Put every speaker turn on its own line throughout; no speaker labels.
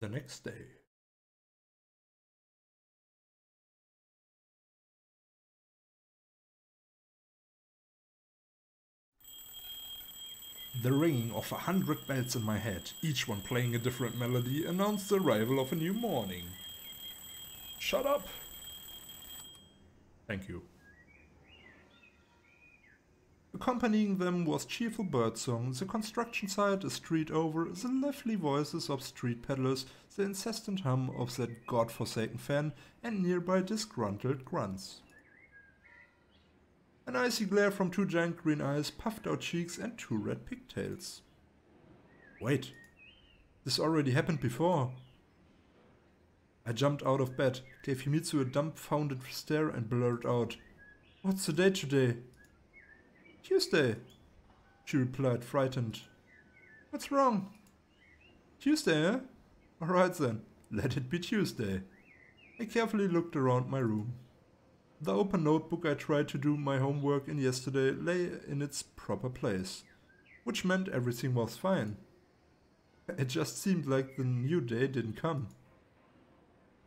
The next day. The ringing of 100 bells in my head, each one playing a different melody, announced the arrival of a new morning. Shut up! Thank you. Accompanying them was cheerful birdsong, the construction site a street over, the lively voices of street peddlers, the incessant hum of that god-forsaken fan, and nearby disgruntled grunts. An icy glare from 2 giant green eyes, puffed out cheeks, and 2 red pigtails. Wait, this already happened before. I jumped out of bed, gave Himitsu a dumbfounded stare, and blurted out, "What's the date today?" "Tuesday," she replied, frightened. "What's wrong?" "Tuesday, eh? Alright then, let it be Tuesday." I carefully looked around my room. The open notebook I tried to do my homework in yesterday lay in its proper place, which meant everything was fine. It just seemed like the new day didn't come.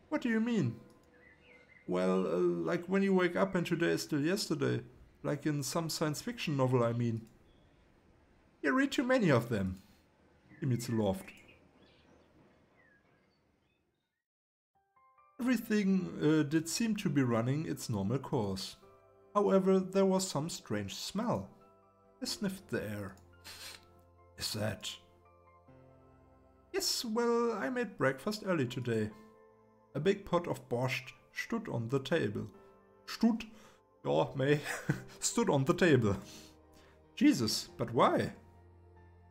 "What do you mean?" "Well, like when you wake up and today is still yesterday. Like in some science fiction novel, I mean." "You read too many of them," Himitsu laughed. Everything did seem to be running its normal course. However, there was some strange smell. I sniffed the air. "Is that?" "Yes, well, I made breakfast early today." A big pot of borscht stood on the table. Stood? Ja, mei. Stood on the table. Jesus, but why?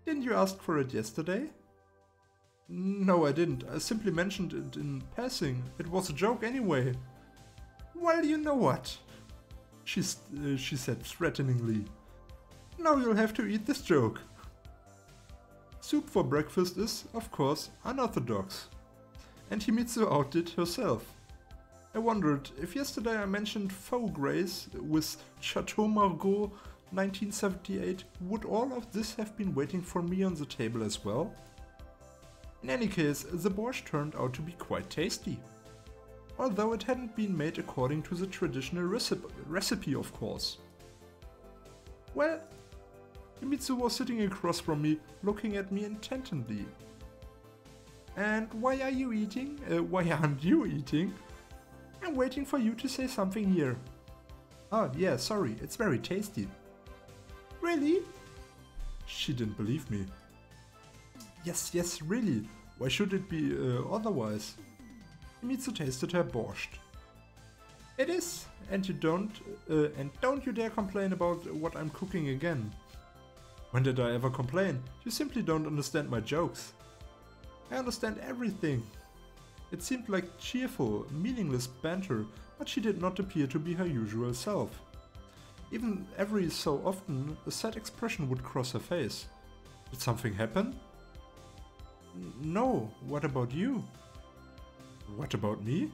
"Didn't you ask for it yesterday?" "No, I didn't. I simply mentioned it in passing. It was a joke anyway." "Well, you know what?" She said threateningly. "Now you'll have to eat this joke." Soup for breakfast is, of course, unorthodox. And Himitsu outdid herself. I wondered if yesterday I mentioned faux grace with Chateau Margaux 1978, would all of this have been waiting for me on the table as well? In any case, the borscht turned out to be quite tasty. Although it hadn't been made according to the traditional recipe, of course. "Well," Himitsu was sitting across from me, looking at me intently. "And why are you eating? Why aren't you eating?" "I'm waiting for you to say something here." "Oh yeah, sorry, it's very tasty." "Really?" She didn't believe me. Yes, really. Why should it be otherwise?" Himitsu tasted her borscht. "It is, and don't you dare complain about what I'm cooking again." "When did I ever complain? You simply don't understand my jokes." "I understand everything." It seemed like cheerful, meaningless banter, but she did not appear to be her usual self. Even every so often, a sad expression would cross her face. Did something happen? "No, what about you?" "What about me?"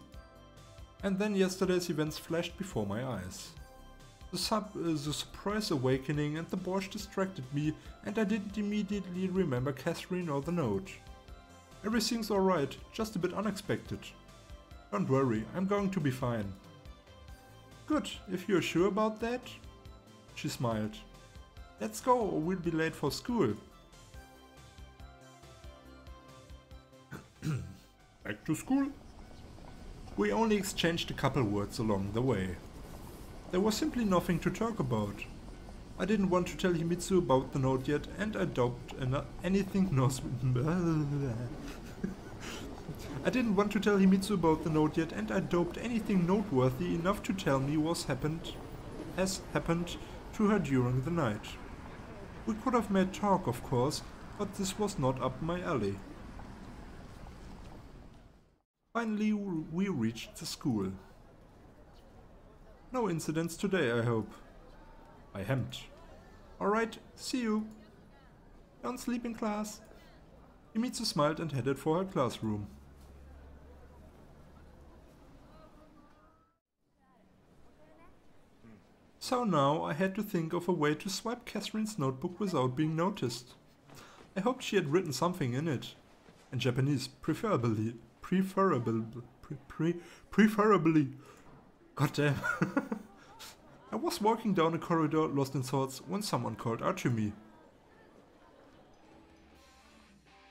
And then yesterday's events flashed before my eyes. The surprise awakening and the borscht distracted me, and I didn't immediately remember Catherine or the note. Everything's alright, just a bit unexpected. "Don't worry, I'm going to be fine." "Good, if you're sure about that." She smiled. "Let's go or we'll be late for school." Back to school. We only exchanged a couple words along the way. There was simply nothing to talk about. I didn't want to tell Himitsu about the note yet, and I doubt anything I didn't want to tell Himitsu about the note yet, and I doped anything noteworthy enough to tell me has happened to her during the night. We could have made talk, of course, but this was not up my alley. Finally, we reached the school. "No incidents today, I hope." I hemmed. "Alright, see you." "Don't sleep in class." Himitsu smiled and headed for her classroom. So now I had to think of a way to swipe Catherine's notebook without being noticed. I hoped she had written something in it. and Japanese, preferably. Goddamn. I was walking down a corridor, lost in thoughts, when someone called out to me.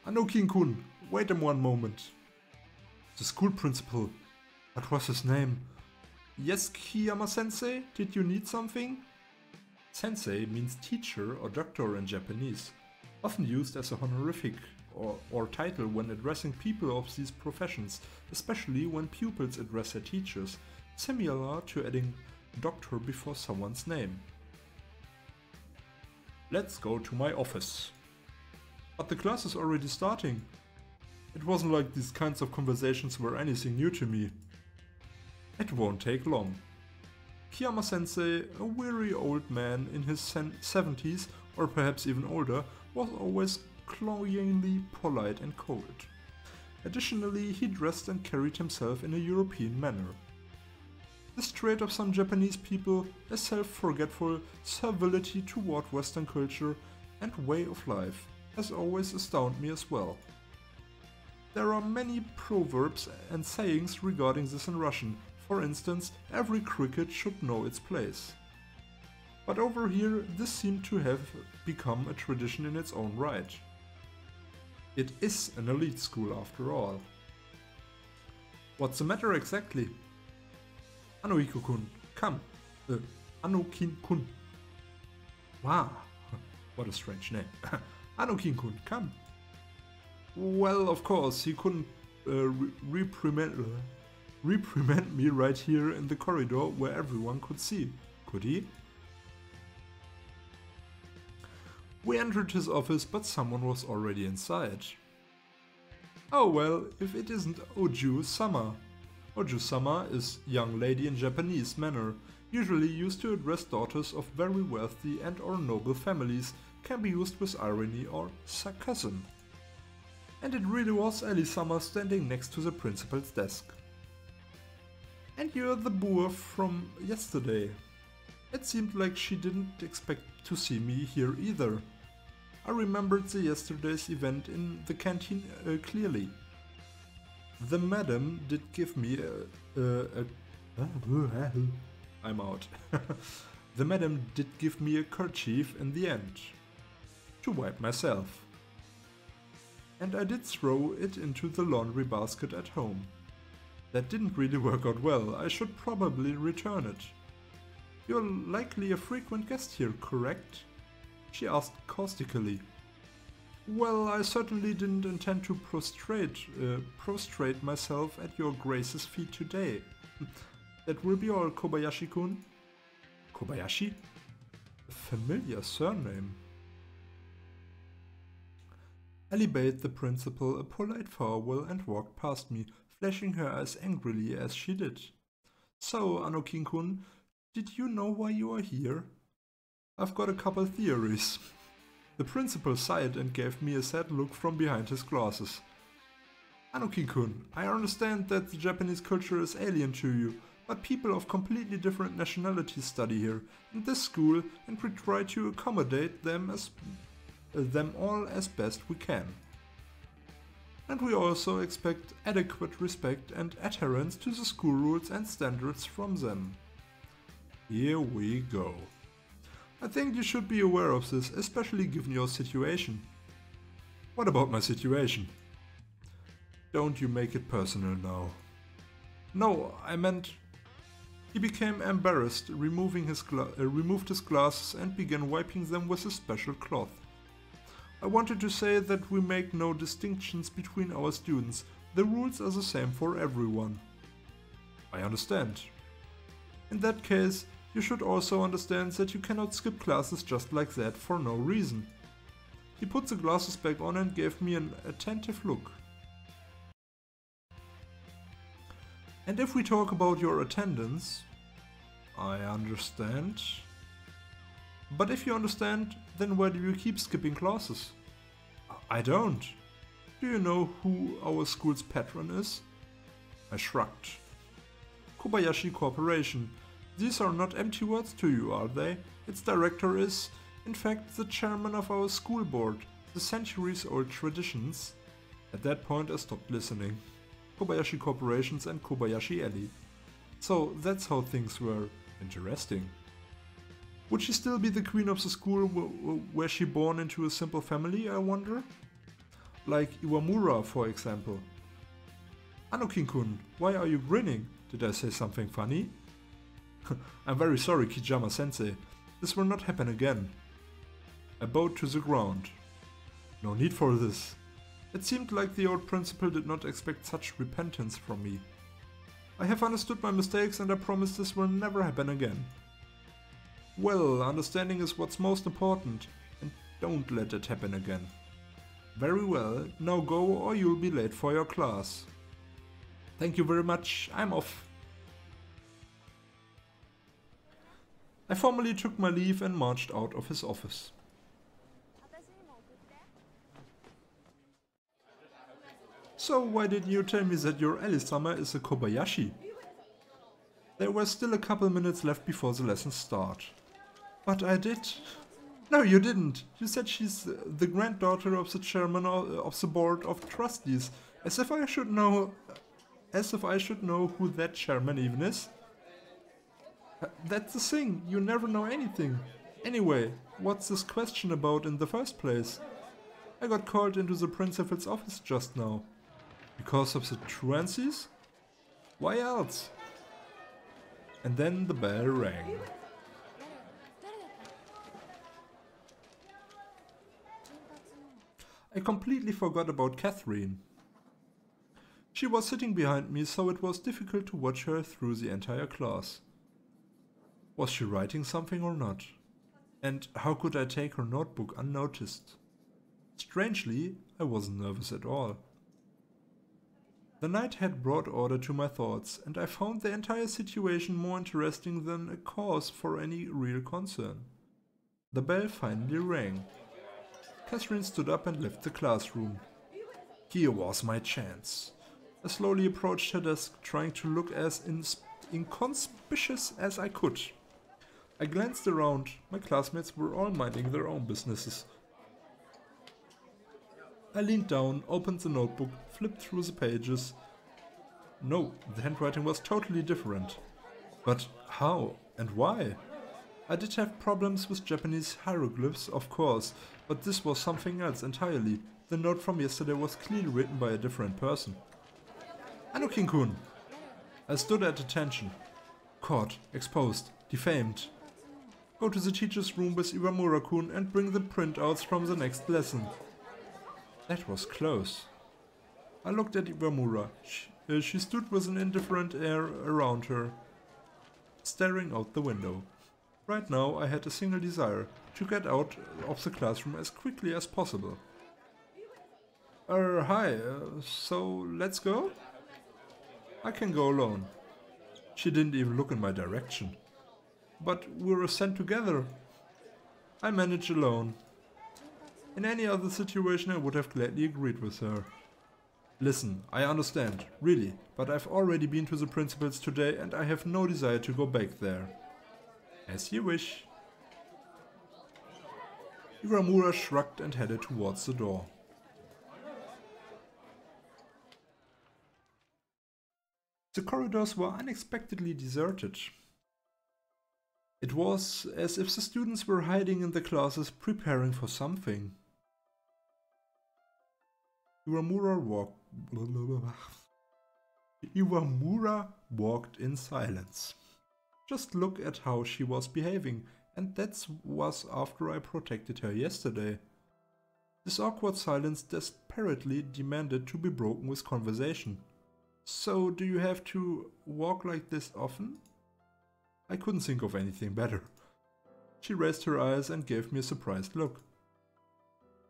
Anokin-kun, wait one moment. The school principal. What was his name? Yes, Kiyama-sensei, did you need something? Sensei means teacher or doctor in Japanese, often used as a honorific or title when addressing people of these professions, especially when pupils address their teachers, similar to adding doctor before someone's name. Let's go to my office. But the class is already starting. It wasn't like these kinds of conversations were anything new to me. It won't take long. Kiyama-sensei, a weary old man in his 70s or perhaps even older, was always cloyingly polite and cold. Additionally, he dressed and carried himself in a European manner. This trait of some Japanese people, a self-forgetful servility toward Western culture and way of life, has always astounded me as well. There are many proverbs and sayings regarding this in Russian. For instance, every cricket should know its place. But over here, this seemed to have become a tradition in its own right. It is an elite school after all. What's the matter exactly? Anohiko-kun, come. Anokin-kun. Wow, what a strange name. Anokin-kun, come. Well, of course, he couldn't reprimand me right here in the corridor where everyone could see, could he? We entered his office, but someone was already inside. Oh well, if it isn't Oju-sama. Oju-sama is young lady in Japanese manner, usually used to address daughters of very wealthy and or noble families, can be used with irony or sarcasm. And it really was Ellie-sama standing next to the principal's desk. And you're the boor from yesterday. It seemed like she didn't expect to see me here either. I remembered the yesterday's event in the canteen clearly. The madam did give me I'm out. The madam did give me a kerchief in the end, to wipe myself. And I did throw it into the laundry basket at home. That didn't really work out well, I should probably return it. You're likely a frequent guest here, correct? She asked caustically. Well, I certainly didn't intend to prostrate myself at your grace's feet today. That will be all, Kobayashi-kun. Kobayashi? A familiar surname. Ellie bade the principal a polite farewell and walked past me, flashing her eyes angrily as she did. So, Anokin-kun, did you know why you are here? I've got a couple theories. The principal sighed and gave me a sad look from behind his glasses. Anokin-kun, I understand that the Japanese culture is alien to you, but people of completely different nationalities study here, in this school, and we try to accommodate them all as best we can. And we also expect adequate respect and adherence to the school rules and standards from them. Here we go. I think you should be aware of this, especially given your situation. What about my situation? Don't you make it personal now. No, I meant... He became embarrassed, removed his glasses and began wiping them with a special cloth. I wanted to say that we make no distinctions between our students. The rules are the same for everyone. I understand. In that case, you should also understand that you cannot skip classes just like that for no reason. He put the glasses back on and gave me an attentive look. And if we talk about your attendance, I understand. But if you understand, then why do you keep skipping classes? I don't. Do you know who our school's patron is? I shrugged. Kobayashi Corporation. These are not empty words to you, are they? Its director is, in fact, the chairman of our school board. The centuries-old traditions At that point I stopped listening. Kobayashi Corporations and Kobayashi Alley. So that's how things were. Interesting. Would she still be the queen of the school were she born into a simple family, I wonder? Like Iwamura, for example. Anokin-kun, why are you grinning? Did I say something funny? I'm very sorry, Kijama-sensei. This will not happen again. I bowed to the ground. No need for this. It seemed like the old principal did not expect such repentance from me. I have understood my mistakes and I promise this will never happen again. Well, understanding is what's most important, and don't let it happen again. Very well, now go or you'll be late for your class. Thank you very much, I'm off. I formally took my leave and marched out of his office. So why didn't you tell me that your Elisama is a Kobayashi? There were still a couple minutes left before the lessons start. But I did. No, you didn't. You said she's the granddaughter of the chairman of the board of trustees. As if I should know who that chairman even is. That's the thing, you never know anything. Anyway, what's this question about in the first place? I got called into the principal's office just now. Because of the truancies? Why else? And then the bell rang. I completely forgot about Catherine. She was sitting behind me, so it was difficult to watch her through the entire class. Was she writing something or not? And how could I take her notebook unnoticed? Strangely, I wasn't nervous at all. The night had brought order to my thoughts, and I found the entire situation more interesting than a cause for any real concern. The bell finally rang. Catherine stood up and left the classroom. Here was my chance. I slowly approached her desk, trying to look as inconspicuous as I could. I glanced around. My classmates were all minding their own businesses. I leaned down, opened the notebook, flipped through the pages. No, the handwriting was totally different. But how and why? I did have problems with Japanese hieroglyphs, of course, but this was something else entirely. The note from yesterday was clearly written by a different person. Anokin-kun! I stood at attention. Caught, exposed, defamed. Go to the teacher's room with Iwamura-kun and bring the printouts from the next lesson. That was close. I looked at Iwamura. She stood with an indifferent air around her, staring out the window. Right now I had a single desire, to get out of the classroom as quickly as possible. Hi, so let's go? I can go alone. She didn't even look in my direction. But we were sent together. I manage alone. In any other situation I would have gladly agreed with her. Listen, I understand, really, but I've already been to the principal's today and I have no desire to go back there. As you wish. Iwamura shrugged and headed towards the door. The corridors were unexpectedly deserted. It was as if the students were hiding in the classes preparing for something. Iwamura walked in silence. Just look at how she was behaving, and that was after I protected her yesterday. This awkward silence desperately demanded to be broken with conversation. So, do you have to walk like this often? I couldn't think of anything better. She raised her eyes and gave me a surprised look.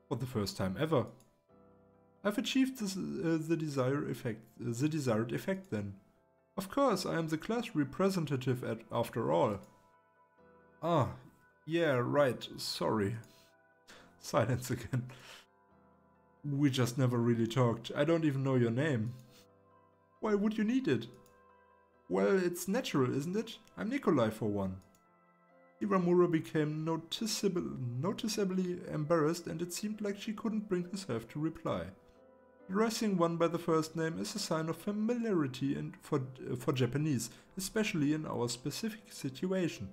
For the first time ever. I've achieved the desired effect then. Of course, I am the class representative after all. Ah, yeah, right, sorry. Silence again. We just never really talked. I don't even know your name. Why would you need it? Well, it's natural, isn't it? I'm Nikolai for one. Iwamura became noticeably embarrassed and it seemed like she couldn't bring herself to reply. Addressing one by the first name is a sign of familiarity and for Japanese, especially in our specific situation.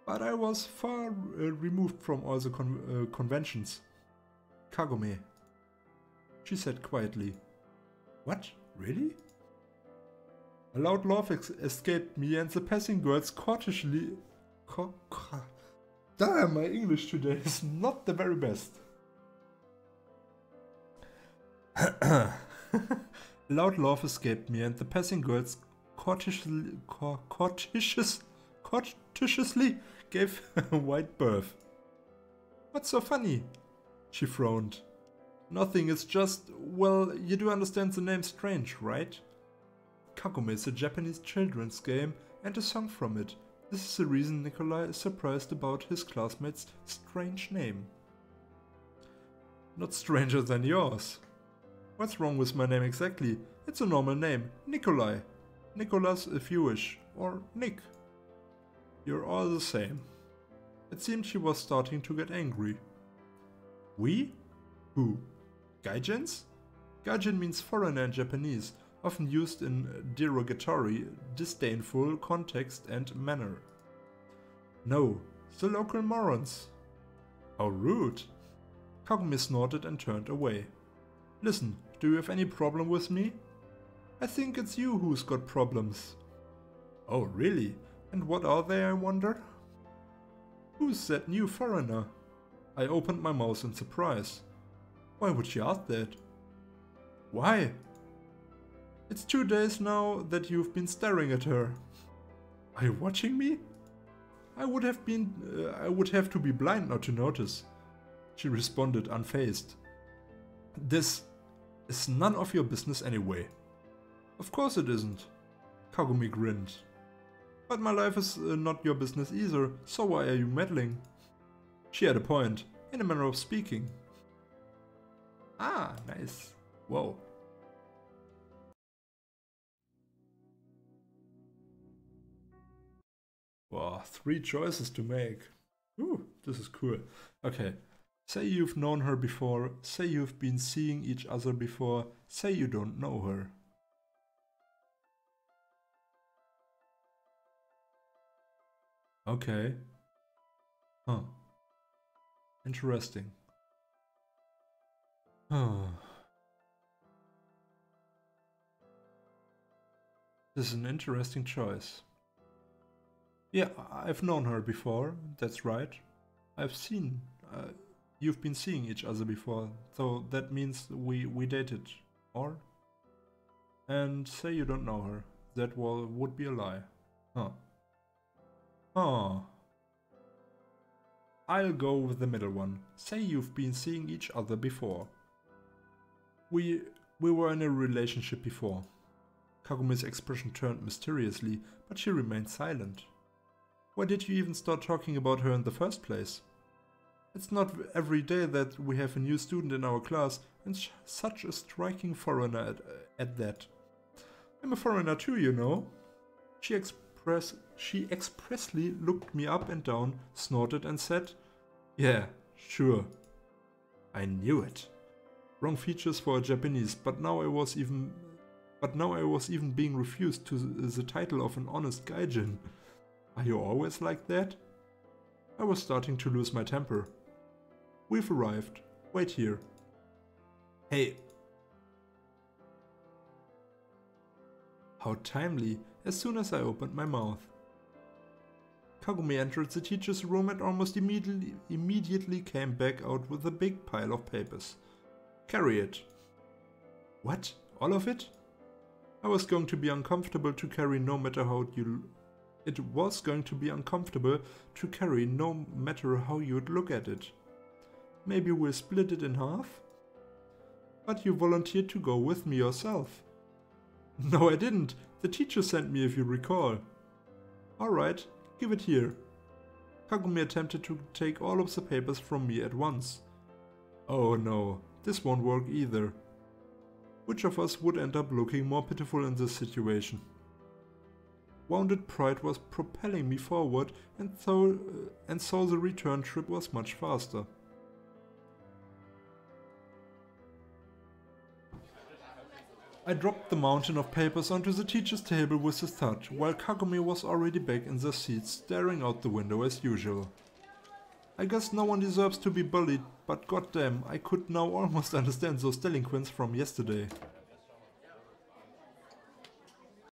But I was far removed from all the conventions. Kagome, she said quietly. What? Really? A loud laugh escaped me, and the passing girls courteously... Damn, my English today is not the very best. A loud laugh escaped me, and the passing girls courteously gave a wide berth. What's so funny? She frowned. Nothing, it's just, well, you do understand the name Strange, right? Kagome is a Japanese children's game and a song from it. This is the reason Nikolai is surprised about his classmate's strange name. Not stranger than yours. What's wrong with my name exactly? It's a normal name, Nikolai. Nicholas if you wish, or Nick. You're all the same. It seemed she was starting to get angry. We? Who? Gaijins? Gaijin means foreigner in Japanese, often used in derogatory, disdainful context and manner. No, the local morons. How rude. Kagome snorted and turned away. Listen, do you have any problem with me? I think it's you who's got problems. Oh, really? And what are they, I wonder? Who's that new foreigner? I opened my mouth in surprise. Why would she ask that? Why? It's 2 days now that you've been staring at her. Are you watching me? I would have to be blind not to notice. She responded unfazed. This is none of your business anyway. Of course it isn't. Kagome grinned. But my life is not your business either, so why are you meddling? She had a point, in a manner of speaking. Ah, nice. Whoa. Wow, 3 choices to make. Ooh, this is cool. Okay. Say you've known her before, say you've been seeing each other before, say you don't know her. Okay. Huh. Interesting. Huh. This is an interesting choice. Yeah, I've known her before, that's right. You've been seeing each other before, so that means we dated, or? And say you don't know her, that would be a lie. Huh. Huh. I'll go with the middle one. Say you've been seeing each other before. We were in a relationship before. Kagome's expression turned mysteriously, but she remained silent. Why did you even start talking about her in the first place? It's not every day that we have a new student in our class, and such a striking foreigner at that. I'm a foreigner too, you know. She expressly looked me up and down, snorted and said, "Yeah, sure. I knew it. Wrong features for a Japanese, but now I was even being refused to the title of an honest gaijin. Are you always like that?" I was starting to lose my temper. We've arrived. Wait here. Hey. How timely, as soon as I opened my mouth. Kagome entered the teacher's room and almost immediately came back out with a big pile of papers. Carry it. What? All of it? I was going to be uncomfortable to carry no matter how you'd look at it. Maybe we'll split it in half? But you volunteered to go with me yourself. No, I didn't. The teacher sent me, if you recall. Alright, give it here. Kagome attempted to take all of the papers from me at once. Oh no, this won't work either. Which of us would end up looking more pitiful in this situation? Wounded pride was propelling me forward, and so the return trip was much faster. I dropped the mountain of papers onto the teacher's table with a thud, while Kagome was already back in their seats, staring out the window as usual. I guess no one deserves to be bullied, but goddamn, I could now almost understand those delinquents from yesterday.